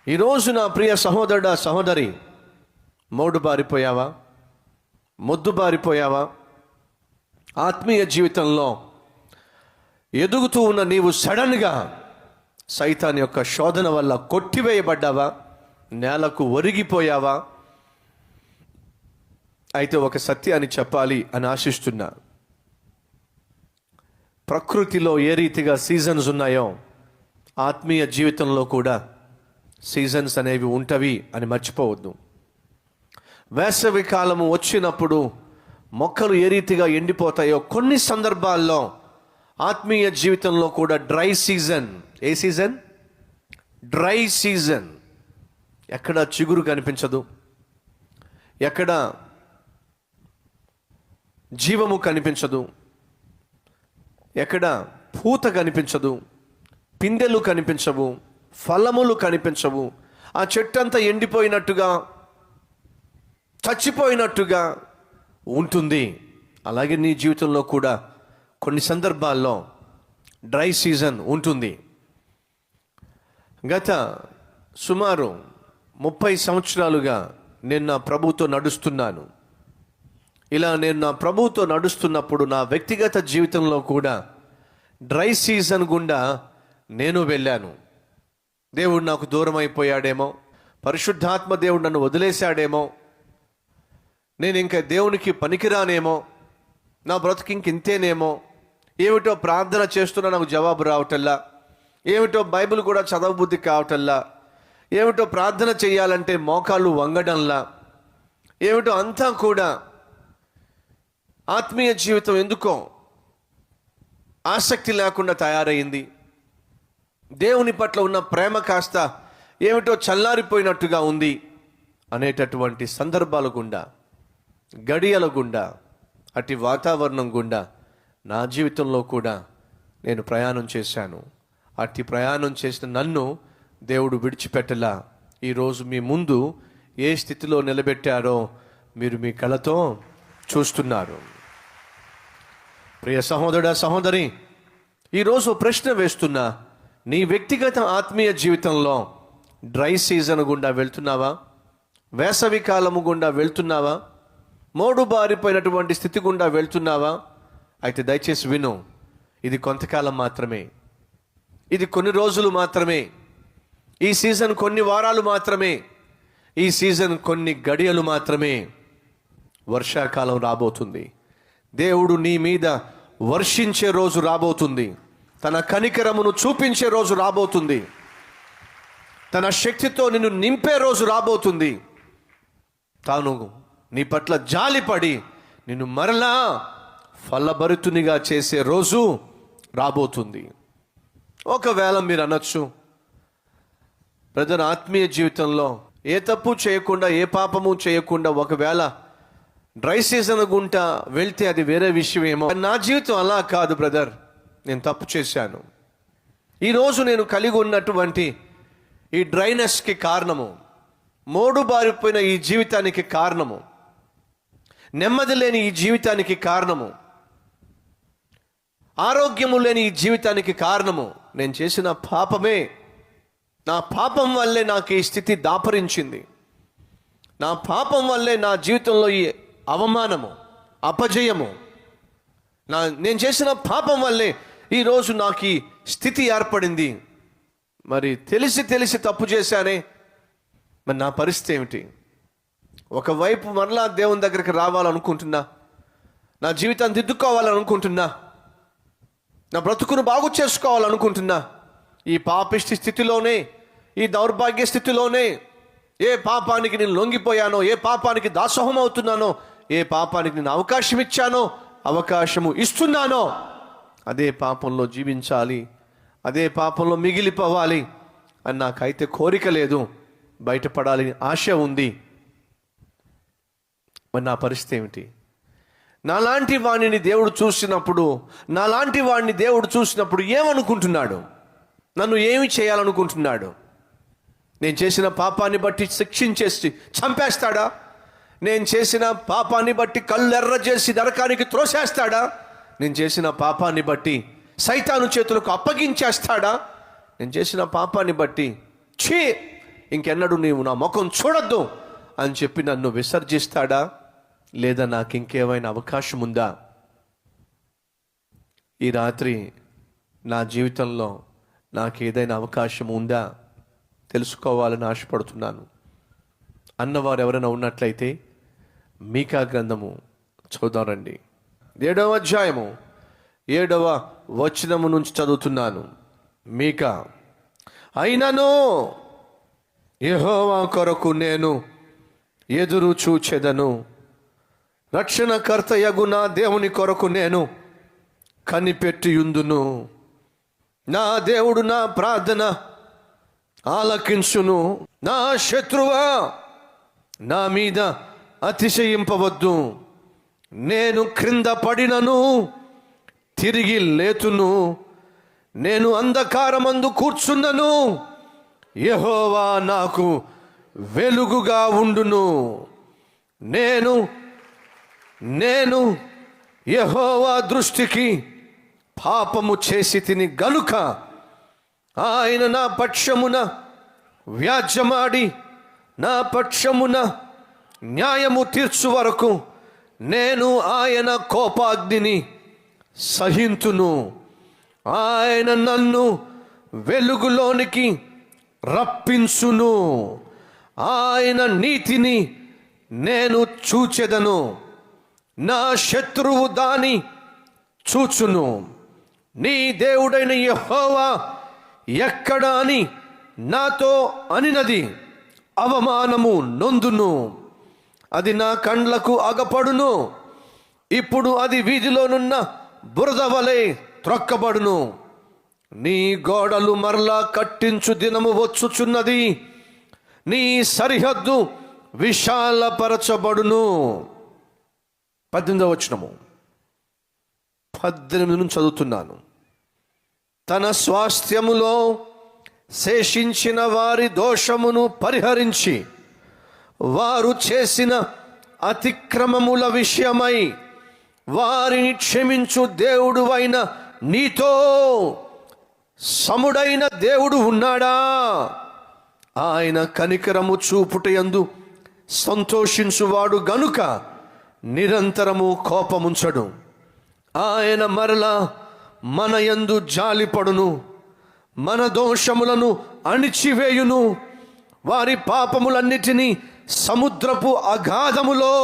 ఈరోజు నా ప్రియ సహోదరుడా సహోదరి, మోడు బారిపోయావా? మొద్దు బారిపోయావా? ఆత్మీయ జీవితంలో ఎదుగుతూ ఉన్న నీవు సడన్గా సైతాన్ యొక్క శోధన వల్ల కొట్టివేయబడ్డావా? నేలకు ఒరిగిపోయావా? అయితే ఒక సత్యాన్ని చెప్పాలి అని ఆశిస్తున్నా. ప్రకృతిలో ఏ రీతిగా సీజన్స్ ఉన్నాయో ఆత్మీయ జీవితంలో కూడా సీజన్స్ అనేవి ఉంటవి అని మర్చిపోవద్దు. వేసవి కాలము వచ్చినప్పుడు మొక్కలు ఏ రీతిగా ఎండిపోతాయో కొన్ని సందర్భాల్లో ఆత్మీయ జీవితంలో కూడా డ్రై సీజన్. ఏ సీజన్? Dry season. ఎక్కడ చిగురు కనిపించదు, ఎక్కడ జీవము కనిపించదు, ఎక్కడ పూత కనిపించదు, పిందెలు కనిపించవు, ఫలములు కనిపించవు. ఆ చెట్టు అంతా ఎండిపోయినట్టుగా, చచ్చిపోయినట్టుగా ఉంటుంది. అలాగే నీ జీవితంలో కూడా కొన్ని సందర్భాల్లో డ్రై సీజన్ ఉంటుంది. గత సుమారు 30 సంవత్సరాలుగా నేను నా ప్రభువుతో నడుస్తున్నాను. ఇలా నేను నా ప్రభువుతో నడుస్తున్నప్పుడు నా వ్యక్తిగత జీవితంలో కూడా డ్రై సీజన్ గుండా నేను వెళ్ళాను. దేవుడు నాకు దూరం అయిపోయాడేమో, పరిశుద్ధాత్మ దేవుడు నన్ను వదిలేశాడేమో, నేను ఇంకా దేవునికి పనికిరానేమో, నా బ్రతుకు ఇంతేనేమో, ఏమిటో ప్రార్థన చేస్తున్నా నాకు జవాబు రావటల్లా, ఏమిటో బైబిల్ కూడా చదవబుద్ధి కావటల్లా, ఏమిటో ప్రార్థన చేయాలంటే మోకాళ్ళు వంగడంలా, ఏమిటో అంతా కూడా ఆత్మీయ జీవితం ఎందుకో ఆసక్తి లేకుండా తయారైంది. దేవుని పట్ల ఉన్న ప్రేమ కాస్త ఏమిటో చల్లారిపోయినట్టుగా ఉంది అనేటటువంటి సందర్భాల గుండా, గడియల గుండా, అటు వాతావరణం గుండా నా జీవితంలో కూడా నేను ప్రయాణం చేశాను. అట్టి ప్రయాణం చేసిన నన్ను దేవుడు విడిచిపెట్టలా. ఈరోజు మీ ముందు ఏ స్థితిలో నిలబెట్టారో మీరు మీ కళ్ళతో చూస్తున్నారు. ప్రియ సహోదరుడా సహోదరి, ఈరోజు ప్రశ్న వేస్తున్నా. నీ వ్యక్తిగత ఆత్మీయ జీవితంలో డ్రై సీజన్ గుండా వెళ్తున్నావా? వేసవి కాలము గుండా వెళ్తున్నావా? మోడు బారిపోయినటువంటి స్థితి గుండా వెళ్తున్నావా? అయితే దయచేసి విను, ఇది కొంతకాలం మాత్రమే, ఇది కొన్ని రోజులు మాత్రమే, ఈ సీజన్ కొన్ని వారాలు మాత్రమే, ఈ సీజన్ కొన్ని గడియలు మాత్రమే. వర్షాకాలం రాబోతుంది. దేవుడు నీ మీద వర్షించే రోజు రాబోతుంది. తన కనికరమును చూపించే రోజు రాబోతుంది. తన శక్తితో నిన్ను నింపే రోజు రాబోతుంది. తాను నీ పట్ల జాలిపడి నిన్ను మరలా ఫలభరితునిగా చేసే రోజు రాబోతుంది. ఒకవేళ మీరు అనొచ్చు, బ్రదర్, ఆత్మీయ జీవితంలో ఏ తప్పు చేయకుండా, ఏ పాపము చేయకుండా ఒకవేళ డ్రై సీజన్ గుంటా వెళ్తే అది వేరే విషయం ఏమో. నా జీవితం అలా కాదు బ్రదర్, నేను తప్పు చేశాను. ఈరోజు నేను కలిగి ఉన్నటువంటి ఈ డ్రైనెస్కి కారణము, మోడు బారిపోయిన ఈ జీవితానికి కారణము, నెమ్మది లేని ఈ జీవితానికి కారణము, ఆరోగ్యము లేని ఈ జీవితానికి కారణము నేను చేసిన పాపమే. నా పాపం వల్లే నాకు ఈ స్థితి దాపరించింది. నా పాపం వల్లే నా జీవితంలో ఈ అవమానము, అపజయము, నేను చేసిన పాపం వల్లే ఈరోజు నాకు ఈ స్థితి ఏర్పడింది. మరి తెలిసి తప్పు చేశానే, మరి నా పరిస్థితి ఏమిటి? ఒకవైపు మరలా దేవుని దగ్గరికి రావాలనుకుంటున్నా, నా జీవితాన్ని దిద్దుకోవాలనుకుంటున్నా, నా బ్రతుకును బాగు చేసుకోవాలనుకుంటున్నా. ఈ పాపిష్టి స్థితిలోనే, ఈ దౌర్భాగ్య స్థితిలోనే ఏ పాపానికి నేను లొంగిపోయానో, ఏ పాపానికి దాసోహం అవుతున్నానో, ఏ పాపానికి నేను అవకాశం ఇచ్చానో, అవకాశము ఇస్తున్నానో, అదే పాపంలో జీవించాలి, అదే పాపంలో మిగిలిపోవాలి అని నాకైతే కోరిక లేదు. బయటపడాలని ఆశ ఉంది. మరి నా పరిస్థితి ఏమిటి? నాలాంటి వాణ్ణి దేవుడు చూసినప్పుడు ఏమనుకుంటున్నాడు? నన్ను ఏమి చేయాలనుకుంటున్నాడు? నేను చేసిన పాపాన్ని బట్టి శిక్షించేసి చంపేస్తాడా? నేను చేసిన పాపాన్ని బట్టి కళ్ళు ఎర్ర చేసి నరకానికి త్రోసేస్తాడా? నేను చేసిన పాపాన్ని బట్టి సైతాను చేతులకు అప్పగించేస్తాడా? నేను చేసిన పాపాన్ని బట్టి ఇంకెన్నడూ నీవు నా ముఖం చూడొద్దు అని చెప్పి నన్ను విసర్జిస్తాడా, లేదా నాకు ఇంకేమైనా అవకాశం ఉందా? ఈ రాత్రి నా జీవితంలో నాకు ఏదైనా అవకాశం ఉందా తెలుసుకోవాలని ఆశపడుతున్నాను. అన్నవారు ఎవరైనా ఉన్నట్లయితే మీకా గ్రంథము చదువుదారండి. 7వ అధ్యాయము 7వ వచనము నుంచి చదువుతున్నాను. మీకా, అయినను యెహోవా కొరకు నేను ఎదురు చూచెదను, రక్షణకర్తయగు నా దేవుని కొరకు నేను కనిపెట్టియుందును. నా దేవుడు నా ప్రార్థన ఆలకించును. నా శత్రువా, నా మీద అతిశయింపవద్దు. నేను క్రింద పడినను తిరిగి లేతును, నేను అంధకారమందు కూర్చున్నను, యెహోవా నాకు వెలుగుగా ఉండును. నేను యెహోవా దృష్టికి పాపము చేసి తిని గనుక ఆయన నా పక్షమున వ్యాజ్యమాడి నా పక్షమున న్యాయము తీర్చు వరకు నేను ఆయన కోపాగ్నిని సహింతును. ఆయన నన్ను వెలుగులోనికి రప్పించును. ఆయన నీతిని నేను చూచెదను, నా శత్రువు దాని చూచును. నీ దేవుడైన యెహోవా ఎక్కడ అని నాతో అనినది అవమానము నొందును. అది నా కండ్లకు అగపడును. ఇప్పుడు అది వీధిలోనున్న బురద వలె త్రొక్కబడును. నీ గోడలు మరలా కట్టించు దినము వచ్చుచున్నది, నీ సరిహద్దు విశాలపరచబడును. 18వ వచనము 18 నుంచి చదువుతున్నాను. తన స్వాస్థ్యములో శేషించిన వారి దోషమును పరిహరించి వారు చేసిన అతిక్రమముల విషయమై వారిని క్షమించు దేవుడు అయిన నీతో సముడైన దేవుడు ఉన్నాడా? ఆయన కనికరము చూపుటయందు సంతోషించువాడు గనుక నిరంతరము కోపముంచడు. ఆయన మరలా మన యందు జాలిపడును, మన దోషములను అణిచివేయును. వారి పాపములన్నిటినీ సముద్రపు అగాధములో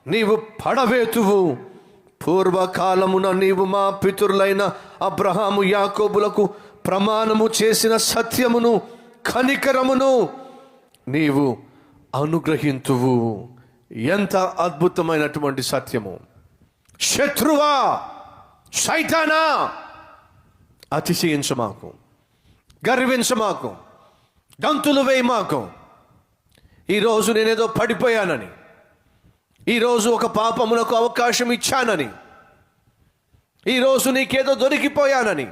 నీవు పడవేతువు. పూర్వకాలమున నీవు మా పితరులైన అబ్రహాము యాకోబులకు ప్రమాణము చేసిన సత్యమును కనికరమును నీవు అనుగ్రహింతువు. ఎంత అద్భుతమైనటువంటి సత్యము! శత్రువా, సైతానా, అతిశయించమాకు, గర్వించమాకు, గంతులు వేయమాకు. ఈరోజు నేనేదో పడిపోయానని, ఈరోజు ఒక పాపమునకు అవకాశం ఇచ్చానని, ఈరోజు నీకేదో దొరికిపోయానని,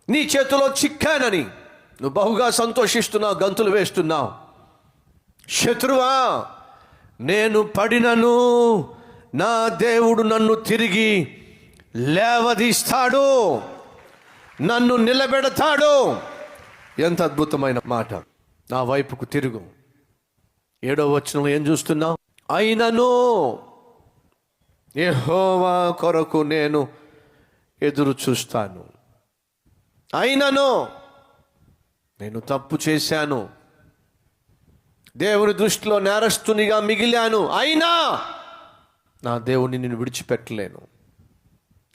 నీ చేతిలో చిక్కానని నువ్వు బహుగా సంతోషిస్తున్నావు, గంతులు వేస్తున్నావు. శత్రువా, నేను పడినను నా దేవుడు నన్ను తిరిగి లేవదీస్తాడు, నన్ను నిలబెడతాడు. ఎంత అద్భుతమైన మాట! నా వైపుకు తిరుగు. 7వ వచనంలో ఏం చూస్తున్నావు? అయినను యెహోవా కొరకు నేను ఎదురు చూస్తాను. అయినను నేను తప్పు చేశాను, దేవుని దృష్టిలో నేరస్తునిగా మిగిలాను, అయినా నా దేవుని నేను విడిచిపెట్టలేను.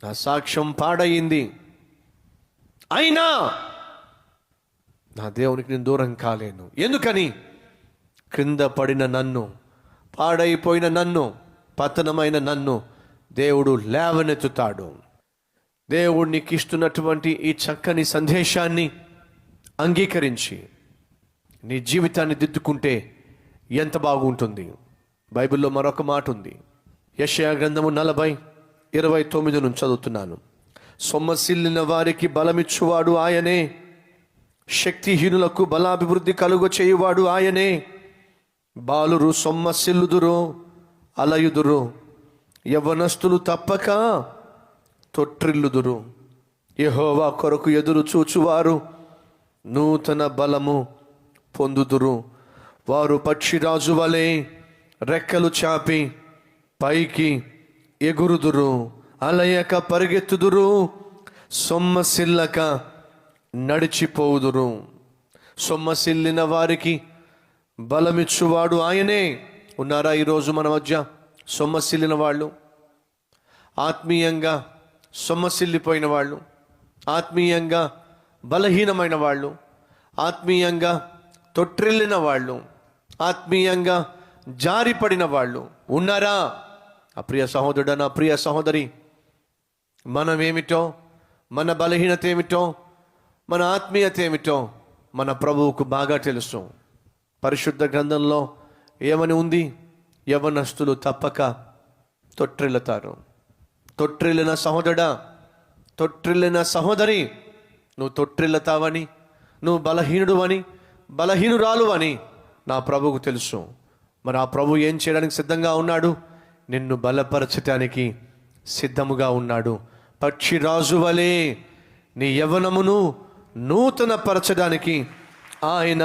నా సాక్ష్యం పాడయింది, అయినా నా దేవునికి నేను దూరం కాలేను. ఎందుకని? క్రింద పడిన నన్ను, పాడైపోయిన నన్ను, పతనమైన నన్ను దేవుడు లేవనెత్తుతాడు. దేవుడు నీకు ఇస్తున్నటువంటి ఈ చక్కని సందేశాన్ని అంగీకరించి నీ జీవితాన్ని దిద్దుకుంటే ఎంత బాగుంటుంది. బైబిల్లో మరొక మాట ఉంది. యెషయా గ్రంథము 40:29 నుంచి చదువుతున్నాను. సొమ్మసిల్లిన వారికి బలమిచ్చువాడు ఆయనే, శక్తిహీనులకు బలాభివృద్ధి కలుగ చేయువాడు ఆయనే. బాలురు సొమ్మసిల్లుదురు, అలయుదురు, యవ్వనస్తులు తప్పక తొట్రిల్లుదురు. యెహోవా కొరకు ఎదురు చూచువారు నూతన బలము పొందుదురు. వారు పక్షిరాజు వలె రెక్కలు చాపి పైకి ఎగురుదురు, అలయక పరిగెత్తుదురు, సొమ్మసిల్లక నడిచిపోవుదురు. సొమ్మసిల్లిన వారికి బలమిచ్చువాడు ఆయనే. ఉన్నారా ఈరోజు మన మధ్య సొమ్మసిల్లిన వాళ్ళు, ఆత్మీయంగా సొమ్మసిల్లిపోయిన వాళ్ళు, ఆత్మీయంగా బలహీనమైన వాళ్ళు, ఆత్మీయంగా తొట్టిల్లిన వాళ్ళు, ఆత్మీయంగా జారిపడిన వాళ్ళు ఉన్నారా? అప్రియ సహోదరుడా, నా ప్రియ సహోదరి, మనమేమిటో, మన బలహీనత ఏమిటో, మన ఆత్మీయత ఏమిటో మన ప్రభువుకు బాగా తెలుసు. పరిశుద్ధ గ్రంథంలో ఏమని ఉంది? యవనస్తులు తప్పక తొట్టిల్లుతారు. తొట్టిల్లిన సహోదరుడా, తొట్టిల్లిన సహోదరి, నువ్వు తొట్టిల్లుతావని, నువ్వు బలహీనుడు అని, బలహీనురాలు అని నా ప్రభువుకు తెలుసు. మరి ఆ ప్రభు ఏం చేయడానికి సిద్ధంగా ఉన్నాడు? నిన్ను బలపరచటానికి సిద్ధముగా ఉన్నాడు. పక్షిరాజు వలె నీ యవ్వనమును నూతన పరచడానికి ఆయన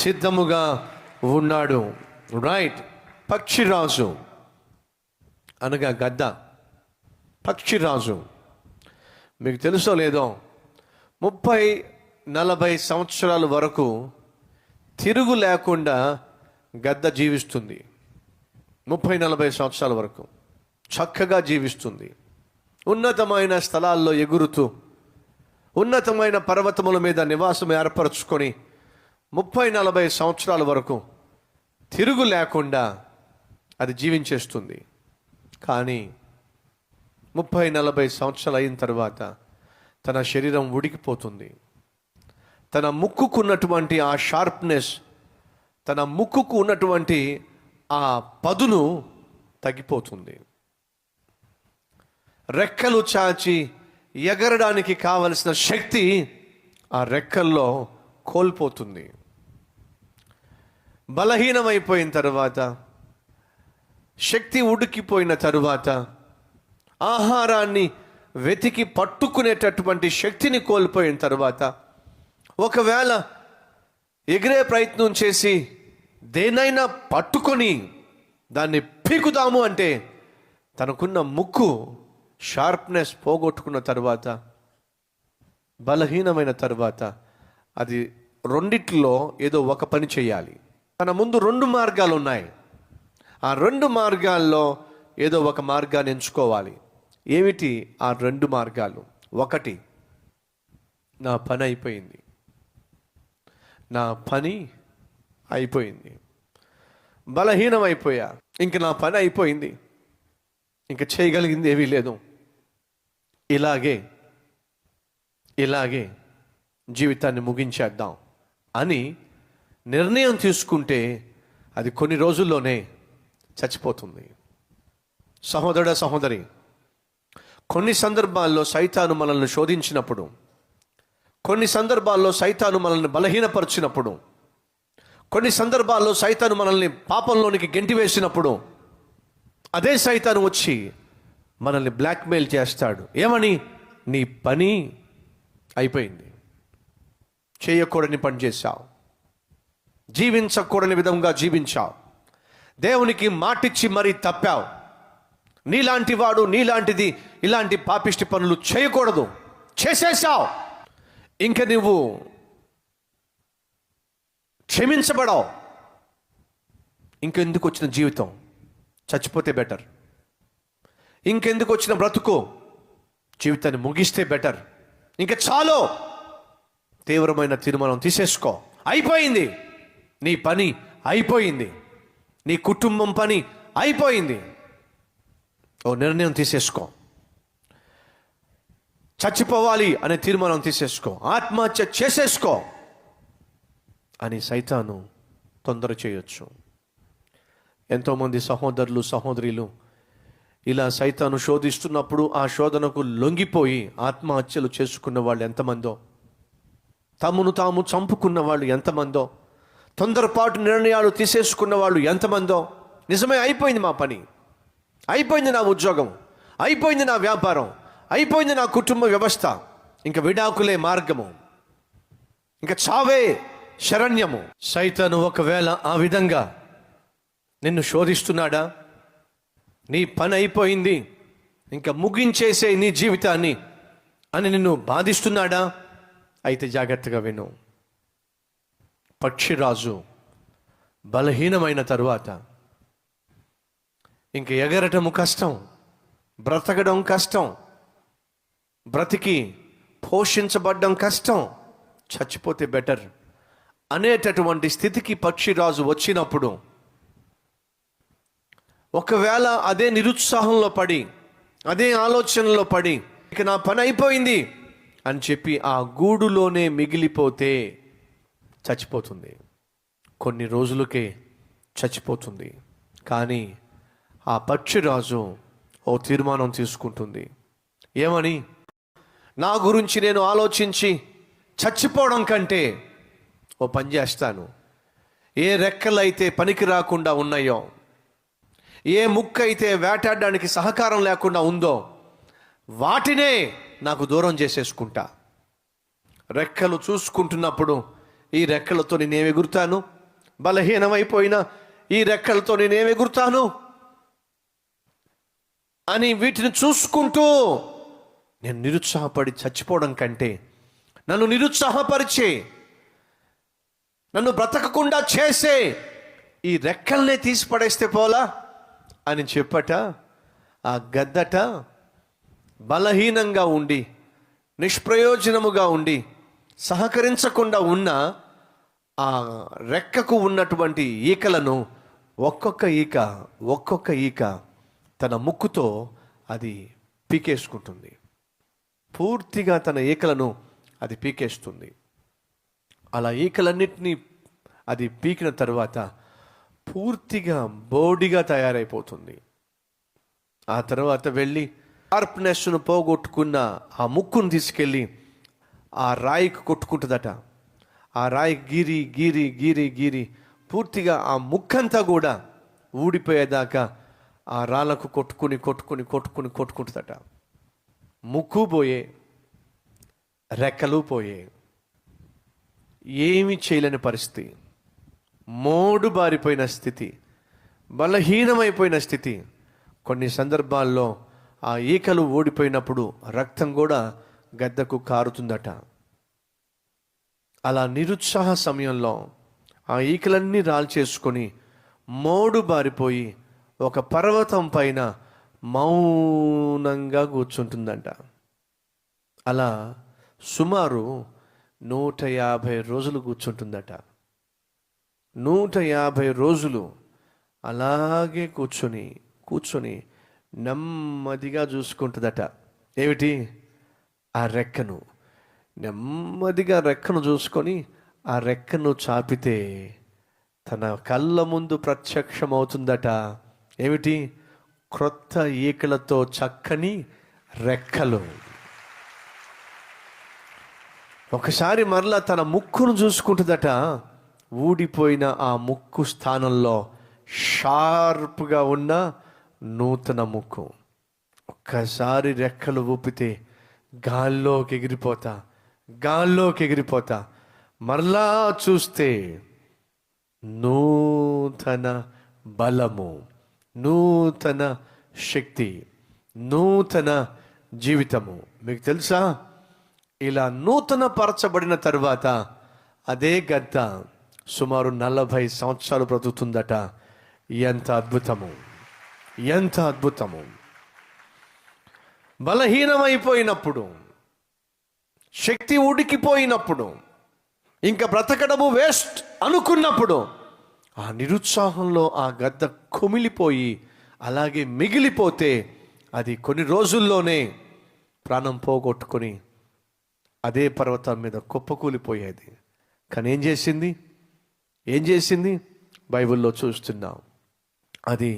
సిద్ధముగా ఉన్నాడు. రైట్. పక్షిరాజు అనగా గద్ద. పక్షిరాజు మీకు తెలుసో లేదో, 30-40 సంవత్సరాల వరకు తిరుగు లేకుండా గద్ద జీవిస్తుంది. 30-40 సంవత్సరాల వరకు చక్కగా జీవిస్తుంది. ఉన్నతమైన స్థలాల్లో ఎగురుతూ, ఉన్నతమైన పర్వతముల మీద నివాసం ఏర్పరచుకొని 30-40 సంవత్సరాల వరకు తిరుగు లేకుండా అది జీవించేస్తుంది. కానీ 30-40 సంవత్సరాలు అయిన తర్వాత తన శరీరం ఉడికిపోతుంది. తన ముక్కుకు ఉన్నటువంటి ఆ షార్ప్నెస్, తన ముక్కుకు ఉన్నటువంటి ఆ పదును తగ్గిపోతుంది. రెక్కలు చాచి ఎగరడానికి కావలసిన శక్తి ఆ రెక్కల్లో కోల్పోతుంది. బలహీనమైపోయిన తర్వాత, శక్తి ఉడికిపోయిన తరువాత, ఆహారాన్ని వెతికి పట్టుకునేటటువంటి శక్తిని కోల్పోయిన తర్వాత, ఒకవేళ ఎగిరే ప్రయత్నం చేసి దేనైనా పట్టుకొని దాన్ని పీకుదాము అంటే తనకున్న ముక్కు షార్ప్నెస్ పోగొట్టుకున్న తర్వాత, బలహీనమైన తర్వాత అది రెండిట్లో ఏదో ఒక పని చేయాలి. తన ముందు 2 మార్గాలు ఉన్నాయి. ఆ 2 మార్గాల్లో ఏదో ఒక మార్గాన్ని ఎంచుకోవాలి. ఏమిటి ఆ 2 మార్గాలు? 1, నా పని అయిపోయింది, నా పని అయిపోయింది, బలహీనం అయిపోయా, ఇంక నా పని అయిపోయింది, ఇంక చేయగలిగింది ఏమీ లేదు, ఇలాగే జీవితాన్ని ముగించేద్దాం అని నిర్ణయం తీసుకుంటే అది కొన్ని రోజుల్లోనే చచ్చిపోతుంది. సహోదరుడా, సహోదరి, కొన్ని సందర్భాల్లో సైతాను మనల్ని శోధించినప్పుడు, కొన్ని సందర్భాల్లో సైతాను మనల్ని బలహీనపరిచినప్పుడు, కొన్ని సందర్భాల్లో సైతాను మనల్ని పాపంలోనికి గెంటివేసినప్పుడు అదే సైతాను వచ్చి మనల్ని బ్లాక్మెయిల్ చేస్తాడు. ఏమని? నీ పని అయిపోయింది, చేయకూడని పని చేశావు, జీవించకూడని విధంగా జీవించావు, దేవునికి మాటిచ్చి మరీ తప్పావు, నీలాంటి వాడు, నీలాంటిది ఇలాంటి పాపిష్టి పనులు చేయకూడదు, చేసేసావు, ఇంక నువ్వు క్షమించబడావు, ఇంకెందుకు వచ్చిన జీవితం, చచ్చిపోతే బెటర్, ఇంకెందుకు వచ్చిన బ్రతుకు, జీవితాన్ని ముగిస్తే బెటర్, ఇంక చాలు, తీవ్రమైన తీర్మానం తీసేసుకో, అయిపోయింది, నీ పని అయిపోయింది, నీ కుటుంబం పని అయిపోయింది, ఓ నిర్ణయం తీసేసుకో, చచ్చిపోవాలి అనే తీర్మానం తీసేసుకో, ఆత్మహత్య చేసేసుకో అని సైతాను తొందర చేయొచ్చు. ఎంతోమంది సహోదరులు, సహోదరులు ఇలా సైతాను శోధిస్తున్నప్పుడు ఆ శోధనకు లొంగిపోయి ఆత్మహత్యలు చేసుకున్న వాళ్ళు ఎంతమందో, తమను తాము చంపుకున్న వాళ్ళు ఎంతమందో, తొందరపాటు నిర్ణయాలు తీసేసుకున్న వాళ్ళు ఎంతమందో. నిజమే, అయిపోయింది మా పని, అయిపోయింది నా ఉద్యోగం, అయిపోయింది నా వ్యాపారం, అయిపోయింది నా కుటుంబ వ్యవస్థ, ఇంకా విడాకులే మార్గము, ఇంకా చావే శరణ్యము. సైతాను ఒకవేళ ఆ విధంగా నిన్ను శోధిస్తున్నాడా, నీ పని అయిపోయింది ఇంకా ముగించేసే నీ జీవితాన్ని అని నిన్ను బాధిస్తున్నాడా, అయితే జాగ్రత్తగా విను. పక్షిరాజు బలహీనమైన తరువాత ఇంక ఎగరటము కష్టం, బ్రతకడం కష్టం, బ్రతికి పోషించబడ్డం కష్టం, చచ్చిపోతే బెటర్ అనేటటువంటి స్థితికి పక్షిరాజు వచ్చినప్పుడు, ఒకవేళ అదే నిరుత్సాహంలో పడి, అదే ఆలోచనలో పడి ఇక నా పని అయిపోయింది అని చెప్పి ఆ గూడులోనే మిగిలిపోతే చచ్చిపోతుంది. కొన్ని రోజులకే చచ్చిపోతుంది. కానీ ఆ పక్షిరాజు ఓ తీర్మానం తీసుకుంటుంది. ఏమని? నా గురించి నేను ఆలోచించి చచ్చిపోవడం కంటే ఓ పని చేస్తాను. ఏ రెక్కలైతే పనికి రాకుండా ఉన్నాయో, ఏ ముక్క అయితే వేటాడడానికి సహకారం లేకుండా ఉందో, వాటినే నాకు దూరం చేసేసుకుంటా. రెక్కలు చూసుకుంటున్నప్పుడు ఈ రెక్కలతో నేనేం ఎగురుతాను, బలహీనమైపోయినా ఈ రెక్కలతో నేనేం ఎగురుతాను అని వీటిని చూసుకుంటూ నేను నిరుత్సాహపడి చచ్చిపోవడం కంటే, నన్ను నిరుత్సాహపరిచే, నన్ను బ్రతకకుండా చేసే ఈ రెక్కల్నే తీసి పడేస్తే పోలా అని చెప్పట ఆ గద్దట బలహీనంగా ఉండి, నిష్ప్రయోజనముగా ఉండి, సహకరించకుండా ఉన్న ఆ రెక్కకు ఉన్నటువంటి ఈకలను ఒక్కొక్క ఈక తన ముక్కుతో అది పీకేసుకుంటుంది. పూర్తిగా తన ఈకలను అది పీకేస్తుంది. అలా ఈకలన్నిటినీ అది పీకిన తర్వాత పూర్తిగా బోడిగా తయారైపోతుంది. ఆ తర్వాత వెళ్ళి షార్ప్నెస్ను పోగొట్టుకున్న ఆ ముక్కును తీసుకెళ్ళి ఆ రాయికి కొట్టుకుంటుందట. ఆ రాయి గీరి గీరి గీరి గీరి పూర్తిగా ఆ ముక్కంతా కూడా ఊడిపోయేదాకా ఆ రాళ్ళకు కొట్టుకుంటుందట. ముక్కు పోయే, రెక్కలు పోయే, ఏమీ చేయలేని పరిస్థితి, మోడు బారిపోయిన స్థితి, బలహీనమైపోయిన స్థితి. కొన్ని సందర్భాల్లో ఆ ఈకలు ఓడిపోయినప్పుడు రక్తం కూడా గద్దకు కారుతుందట. అలా నిరుత్సాహ సమయంలో ఆ ఈకలన్నీ రాల్చేసుకొని మోడు బారిపోయి ఒక పర్వతం పైన మౌనంగా కూర్చుంటుందంట. అలా సుమారు 150 రోజులు కూర్చుంటుందట. 150 రోజులు అలాగే కూర్చొని నెమ్మదిగా చూసుకుంటుందట. ఏమిటి? ఆ రెక్కను. నెమ్మదిగా రెక్కను చూసుకొని ఆ రెక్కను చాపితే తన కళ్ళ ముందు ప్రత్యక్షమవుతుందట. ఏమిటి? క్రొత్త ఈకలతో చక్కని రెక్కలు. ఒకసారి మరలా తన ముక్కును చూసుకుంటుందట. ఊడిపోయిన ఆ ముక్కు స్థానంలో షార్ప్గా ఉన్న నూతన ముక్కు. ఒక్కసారి రెక్కలు ఊపితే గాల్లోకి ఎగిరిపోతా మరలా చూస్తే నూతన బలము, నూతన శక్తి, నూతన జీవితము. మీకు తెలుసా, ఇలా నూతన పరచబడిన తరువాత అదే గద్ద సుమారు 40 సంవత్సరాలు బ్రతుకుతుందట. ఎంత అద్భుతము, ఎంత అద్భుతము. బలహీనమైపోయినప్పుడు, శక్తి ఉడికిపోయినప్పుడు, ఇంకా బ్రతకడము వేస్ట్ అనుకున్నప్పుడు ఆ నిరుత్సాహంలో ఆ గద్ద కుమిలిపోయి అలాగే మిగిలిపోతే అది కొన్ని రోజుల్లోనే ప్రాణం పోగొట్టుకొని అదే పర్వతం మీద కుప్పకూలిపోయేది. కానీ ఏం చేసింది? బైబిల్లో చూస్తున్నాం. అది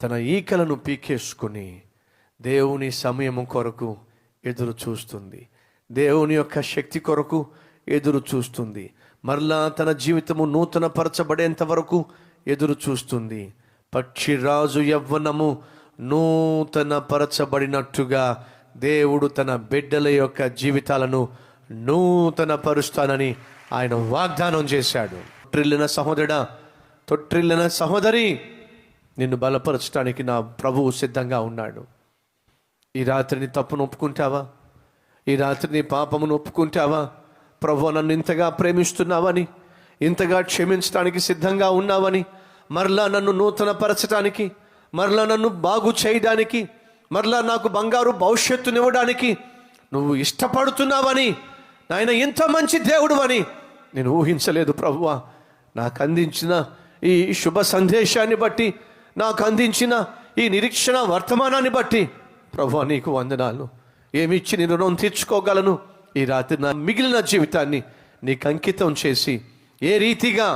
తన ఈకలను పీకేసుకుని దేవుని సమయము కొరకు ఎదురు చూస్తుంది. దేవుని యొక్క శక్తి కొరకు ఎదురు చూస్తుంది. మరలా తన జీవితము నూతన పరచబడేంత వరకు ఎదురు చూస్తుంది. పక్షిరాజు యవ్వనము నూతన పరచబడినట్టుగా దేవుడు తన బిడ్డల యొక్క జీవితాలను నూతన పరుస్తానని ఆయన వాగ్దానం చేశాడు. తొట్టిల్లిన సహోదరుడా, తొట్టిల్లిన సహోదరి, నిన్ను బలపరచడానికి నా ప్రభువు సిద్ధంగా ఉన్నాడు. ఈ రాత్రి నీ తప్పును ఒప్పుకుంటావా? ఈ రాత్రి నీ పాపమును ఒప్పుకుంటావా? ప్రభువు నన్ను ఇంతగా ప్రేమిస్తున్నావని, ఇంతగా క్షమించడానికి సిద్ధంగా ఉన్నావని, మరలా నన్ను నూతనపరచడానికి, మరలా నన్ను బాగు చేయడానికి, మరలా నాకు బంగారు భవిష్యత్తునివ్వడానికి నువ్వు ఇష్టపడుతున్నావని, నాయన ఇంత మంచి దేవుడు అని నేను ఊహించలేదు ప్రభువా. నాకు అందించిన ఈ శుభ సందేశాన్ని బట్టి, నాకు అందించిన ఈ నిరీక్షణ వర్తమానాన్ని బట్టి ప్రభువా నీకు వందనాలు. ఏమిచ్చి నీ రుణం తీర్చుకోగలను? ఈ రాత్రి నా మిగిలిన జీవితాన్ని నీకు అంకితం చేసి, ఏ రీతిగా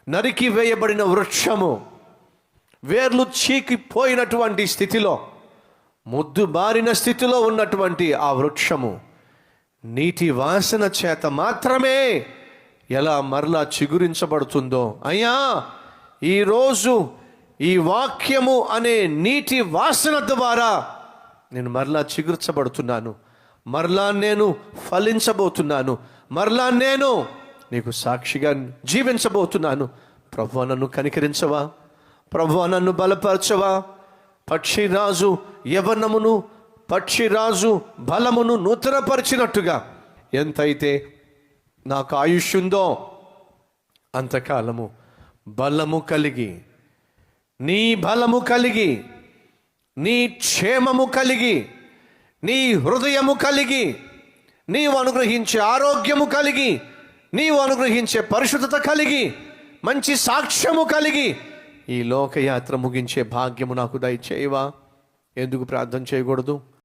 నరికి వేయబడిన వృక్షము వేర్లు చీకిపోయినటువంటి స్థితిలో, ముద్దుబారిన స్థితిలో ఉన్నటువంటి ఆ వృక్షము నీటి వాసన చేత మాత్రమే ఎలా మరలా చిగురించబడుతుందో, అయ్యా ఈరోజు ఈ వాక్యము అనే నీటి వాసన ద్వారా నేను మరలా చిగుర్చబడుతున్నాను, మరలా నేను ఫలించబోతున్నాను, మరలా నేను నీకు సాక్షిగా జీవించబోతున్నాను. ప్రభువా నన్ను కనికరించవా? ప్రభువా నన్ను బలపరచవా? పక్షిరాజు యవ్వనమును, పక్షిరాజు బలమును నూతనపరిచినట్టుగా ఎంతైతే నాకు ఆయుష్ ఉందో అంతకాలము బలము కలిగి, నీ బలము కలిగి, నీ క్షేమము కలిగి, నీ హృదయము కలిగి, నీవు అనుగ్రహించే ఆరోగ్యము కలిగి, నీవు అనుగ్రహించే పరిశుద్ధత కలిగి, మంచి సాక్ష్యము కలిగి ఈ లోకయాత్ర ముగించే భాగ్యము నాకు దయచేయవా? ఎందుకు ప్రార్థన చేయకూడదు?